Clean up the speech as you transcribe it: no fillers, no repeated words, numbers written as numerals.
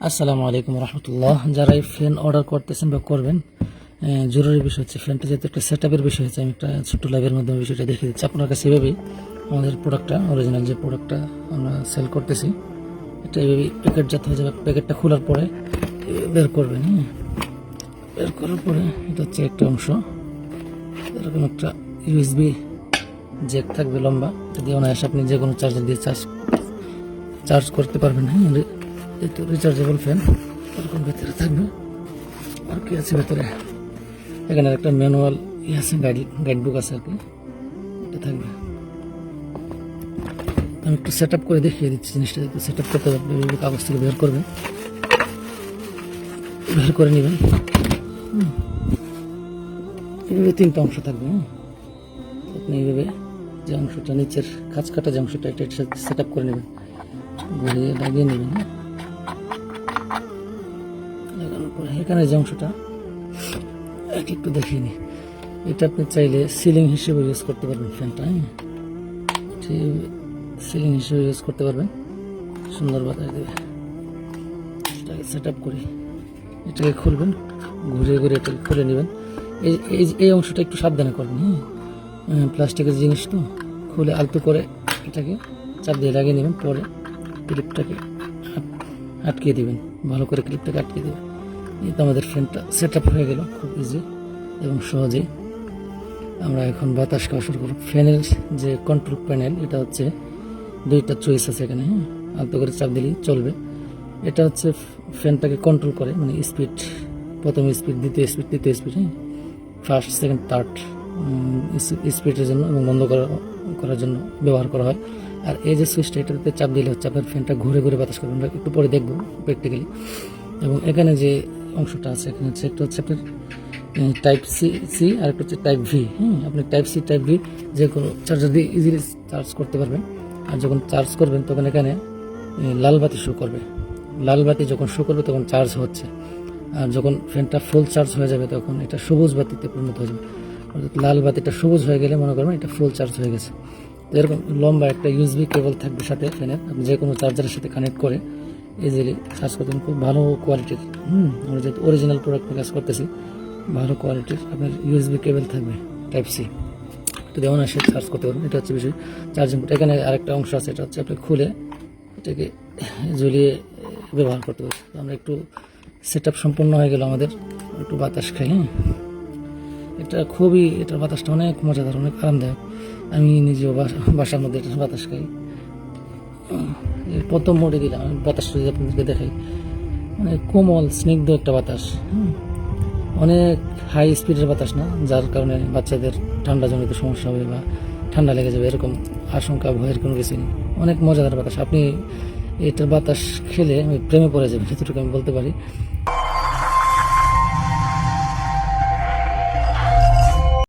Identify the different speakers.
Speaker 1: আসসালামু আলাইকুম রহমতুল্লাহ। যারা এই ফ্যান অর্ডার করতেছেন বা করবেন, জরুরি বিষয় হচ্ছে ফ্যানটা যেহেতু একটা সেটআপের বিষয় হচ্ছে, আমি একটা ছোট্ট লাইভের মাধ্যমে বিষয়টা দেখিয়ে দিচ্ছি আপনার কাছে। এভাবেই আমাদের প্রোডাক্টটা, অরিজিনাল যে প্রোডাক্টটা আমরা সেল করতেছি, এটা এইভাবেই প্যাকেটজাত হয়ে যাবে। প্যাকেটটা খোলার পরে বের করবেন। বের করার পরে এটা হচ্ছে একটা অংশ, এরকম একটা ইউএসবি জ্যাক থাকবে লম্বা, এটা দিয়ে অনায়াসে আপনি যে কোনো চার্জার দিয়ে চার্জ করতে পারবেন। যেহেতু রিচার্জেবল ফ্যান, এরকম ভেতরে থাকবে। আর কি আছে ভেতরে, এখানে একটা ম্যানুয়াল আছে, গাইড বুক আছে আর কি, এটা থাকবে। আমি একটু সেট আপ করে দেখিয়ে দিচ্ছি জিনিসটা। একটু সেট আপ করতে পারবে, কাগজ থেকে বের করবেন, বের করে নেবেন। এইভাবে তিনটা অংশ থাকবে। আপনি এইভাবে যে অংশটা নিচের খাঁজ কাটা যে অংশটা, এটা সেট আপ করে নেবেন, ঘুরিয়ে লাগিয়ে নেবেন। লাগানোর পরে এখানে যে অংশটা একটু দেখিয়ে নিই, এটা আপনি চাইলে সিলিং হিসেবে ইউজ করতে পারবেন ফ্যানটা। সিলিং হিসেবে ইউজ করতে পারবেন, সুন্দর বাতাস দেবে। এটাকে সেট আপ করি, এটাকে খুলবেন, ঘুরিয়ে ঘুরিয়ে এটাকে খুলে নেবেন। এই অংশটা একটু সাবধানে করবেন। প্লাস্টিকের জিনিস তো, খুলে আলতো করে এটাকে চাপ দিয়ে লাগিয়ে নেবেন। পরে ক্লিপটাকে আটকিয়ে দিবেন, ভালো করে ক্লিপটাকে আটকিয়ে দেবেন। এই তো আমাদের ফ্যানটা সেট আপ হয়ে গেল খুব ইজি এবং সহজেই। আমরা এখন বাতাস খাওয়া শুরু করব। ফ্যানের যে কন্ট্রোল প্যানেল, এটা হচ্ছে দুইটা চয়েস আছে এখানে। আলতো করে চাপ দিলেই চলবে। এটা হচ্ছে ফ্যানটাকে কন্ট্রোল করে, মানে স্পিড, প্রথম স্পিড, দ্বিতীয় স্পিড, তৃতীয় স্পিড, ফার্স্ট, সেকেন্ড, থার্ড স্পিডের জন্য এবং বন্ধ করার জন্য ব্যবহার করা হয়। আর এই যে সুইচটা, এটাতে চাপ দিলে হচ্ছে আপনার ফ্যানটা ঘুরে ঘুরে বাতাস করবে। আমরা একটু পরে দেখবো প্র্যাকটিক্যালি। এবং এখানে যে অংশটা আছে, এখানে হচ্ছে একটা হচ্ছে আপনার টাইপ সি আর একটা হচ্ছে টাইপ ভি। আপনি টাইপ সি, টাইপ ভি যে কোনো চার্জার দিয়ে ইজিলি চার্জ করতে পারবেন। আর যখন চার্জ করবেন তখন এখানে লাল বাতি শো করবে। লাল বাতি যখন শো করবে তখন চার্জ হচ্ছে। আর যখন ফ্যানটা ফুল চার্জ হয়ে যাবে তখন এটা সবুজ বাতিতে পরিণত হয়ে যাবে। অর্থাৎ লাল বাতিটা সবুজ হয়ে গেলে মনে করবেন এটা ফুল চার্জ হয়ে গেছে। তো এরকম লম্বা একটা ইউএসবি কেবল থাকবে সাথে ফ্যানের, আপনি যে কোনো চার্জারের সাথে কানেক্ট করে ইজিলি চার্জ করতে। খুব ভালো কোয়ালিটির, আমরা যেহেতু অরিজিনাল প্রোডাক্ট কাজ করতেছি, ভালো কোয়ালিটির আপনার ইউএসবি কেবল থাকবে টাইপ সি, তো যেমন আসে চার্জ করতে পারবেন। এটা হচ্ছে বিষয় চার্জিং পোর্ট। এখানে আরেকটা অংশ আছে, এটা হচ্ছে আপনি খুলে এটাকে ঝুলিয়ে ব্যবহার করতে পারবেন। আমরা একটু সেট আপ সম্পূর্ণ হয়ে গেল আমাদের। একটু বাতাস খাই। এটা খুবই, এটার বাতাসটা অনেক মজাদার, অনেক আরামদায়ক। আমি নিজেও বাসার মধ্যে এটা বাতাস খাই। প্রথম মোডে দিলাম, আমি বাতাসটা যদি আপনাদেরকে দেখাই, মানে কোমল স্নিগ্ধ একটা বাতাস। অনেক হাই স্পিডের বাতাস না, যার কারণে বাচ্চাদের ঠান্ডাজনিত সমস্যা হবে বা ঠান্ডা লেগে যাবে, এরকম আশঙ্কা ভয়ের কোনো কিছু নেই। অনেক মজাদার বাতাস। আপনি এটার বাতাস খেলে আমি প্রেমে পড়ে যাবেন, এতটুকু আমি বলতে পারি।